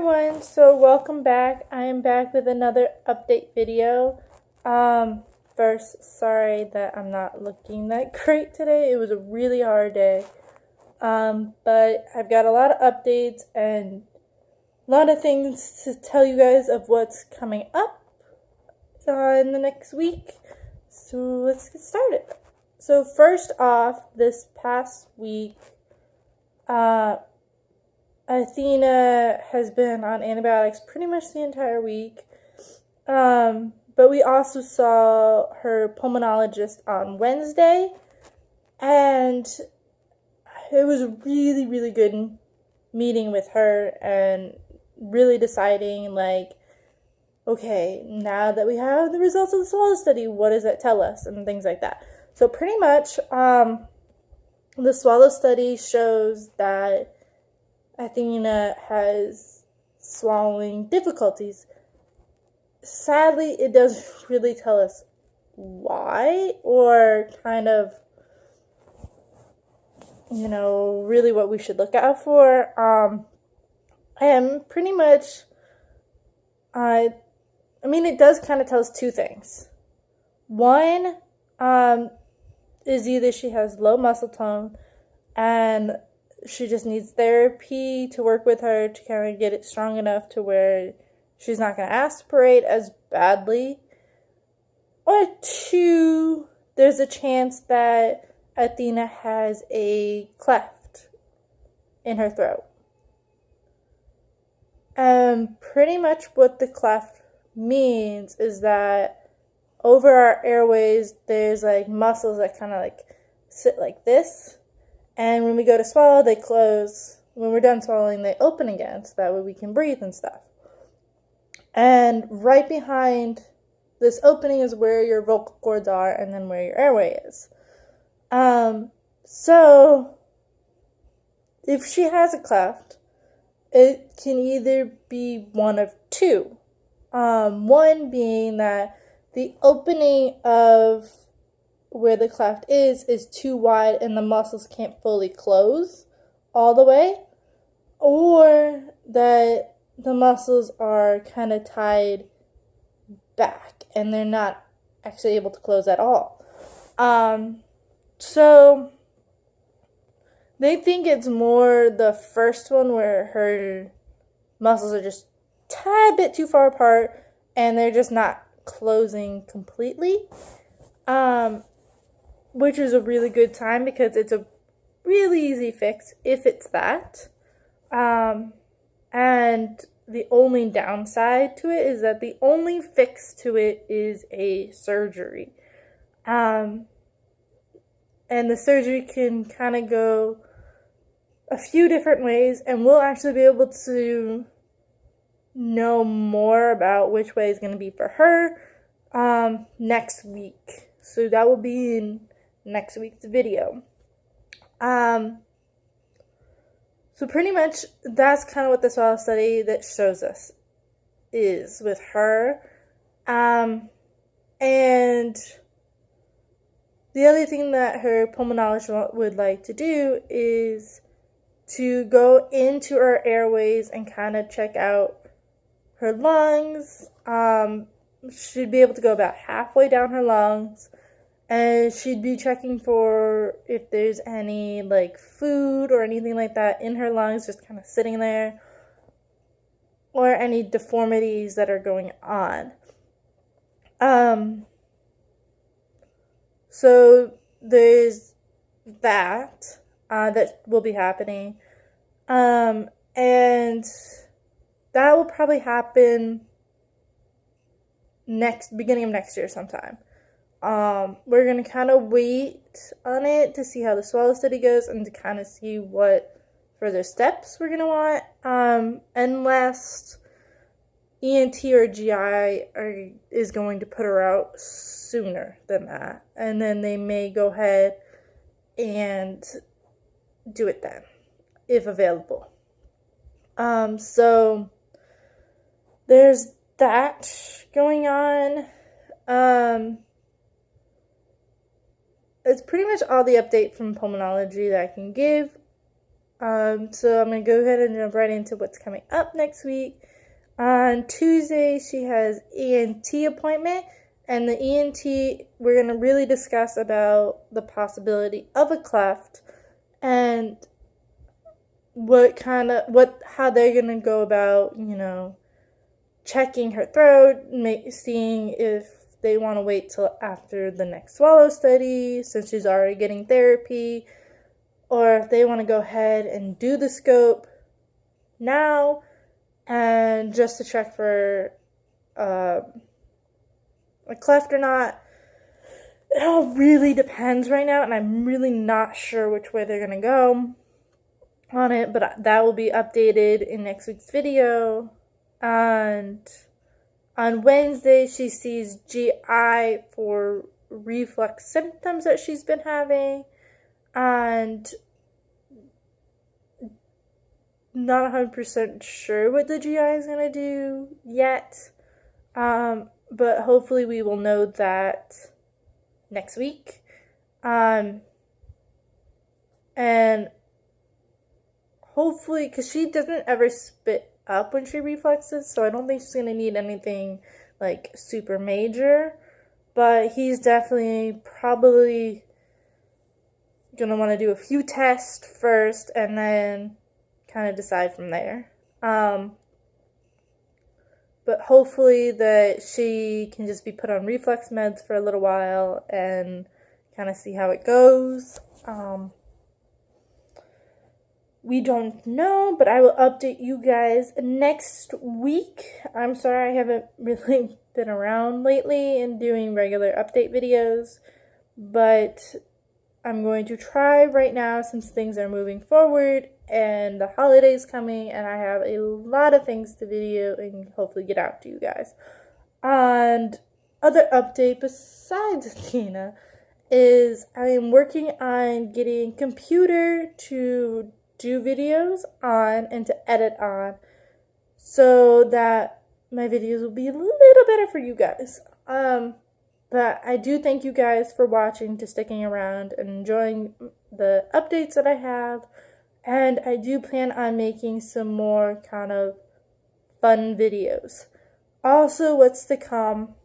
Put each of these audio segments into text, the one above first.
everyone, so welcome back. I am back with another update video. First, sorry that I'm not looking that great today. It was a really hard day. But I've got a lot of updates and a lot of things to tell you guys of what's coming up in the next week. So let's get started. So first off, this past week, Athena has been on antibiotics pretty much the entire week. But we also saw her pulmonologist on Wednesday, and it was a really, really good meeting with her and really deciding, like, okay, now that we have the results of the swallow study, what does that tell us, and things like that. So pretty much, the swallow study shows that Athena has swallowing difficulties. Sadly, it doesn't really tell us why, or kind of, really what we should look out for. And pretty much, it does kind of tell us two things. One, is either she has low muscle tone and she just needs therapy to work with her to kind of get it strong enough to where she's not going to aspirate as badly. Or two, there's a chance that Athena has a cleft in her throat. And pretty much what the cleft means is that over our airways, there's like muscles that kind of like sit like this. And when we go to swallow, they close. When we're done swallowing, they open again, so that way we can breathe and stuff. And right behind this opening is where your vocal cords are, and then where your airway is. So if she has a cleft, it can either be one of two. One being that the opening of where the cleft is too wide and the muscles can't fully close all the way, or that the muscles are kind of tied back and they're not actually able to close at all. So they think it's more the first one where her muscles are just a tad bit too far apart and they're just not closing completely. Which is a really good sign because it's a really easy fix if it's that. And the only downside to it is that the only fix to it is a surgery. And the surgery can kind of go a few different ways, and we'll actually be able to know more about which way is going to be for her next week. So that will be in next week's video. So pretty much that's kind of what the swallow study that shows us is with her. And the other thing that her pulmonologist would like to do is to go into her airways and kind of check out her lungs. She'd be able to go about halfway down her lungs. And she'd be checking for if there's any, like, food or anything like that in her lungs just kind of sitting there. Or any deformities that are going on. So there's that that will be happening. And that will probably happen beginning of next year sometime. We're going to kind of wait on it to see how the swallow study goes and to kind of see what further steps we're going to want. Unless ENT or GI is going to put her out sooner than that. And then they may go ahead and do it then, if available. So there's that going on. It's pretty much all the update from pulmonology that I can give. So I'm going to go ahead and jump right into what's coming up next week. On Tuesday, she has ENT appointment, and the ENT, we're going to really discuss about the possibility of a cleft and how they're going to go about, checking her throat, seeing if they want to wait till after the next swallow study, since she's already getting therapy, or if they want to go ahead and do the scope now, and just to check for a cleft or not. It all really depends right now, and I'm really not sure which way they're going to go on it, but that will be updated in next week's video. And on Wednesday, she sees GI for reflux symptoms that she's been having, and not 100% sure what the GI is going to do yet, but hopefully we will know that next week. And hopefully, because she doesn't ever spit up when she reflexes, so I don't think she's going to need anything like super major, but he's definitely probably going to want to do a few tests first and then kind of decide from there. But hopefully that she can just be put on reflex meds for a little while and kind of see how it goes. We don't know, but I will update you guys next week. I'm sorry I haven't really been around lately and doing regular update videos, but I'm going to try right now since things are moving forward and the holidays coming, and I have a lot of things to video and hopefully get out to you guys. And other update besides Tina is I am working on getting a computer to do videos on and to edit on, so that my videos will be a little better for you guys. But I do thank you guys for watching, to sticking around and enjoying the updates that I have. And I do plan on making some more kind of fun videos. Also, what's to come,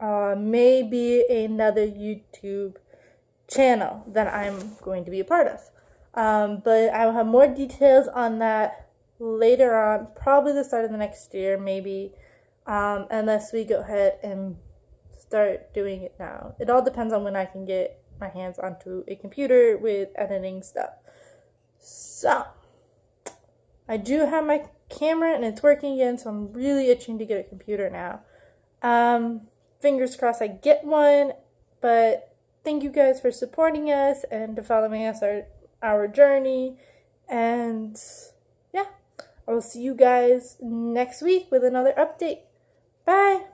maybe another YouTube channel that I'm going to be a part of. But I will have more details on that later on, probably the start of the next year, maybe, unless we go ahead and start doing it now. It all depends on when I can get my hands onto a computer with editing stuff. So, I do have my camera and it's working again, so I'm really itching to get a computer now. Fingers crossed I get one, but thank you guys for supporting us and to following us our journey, and yeah, I will see you guys next week with another update. Bye!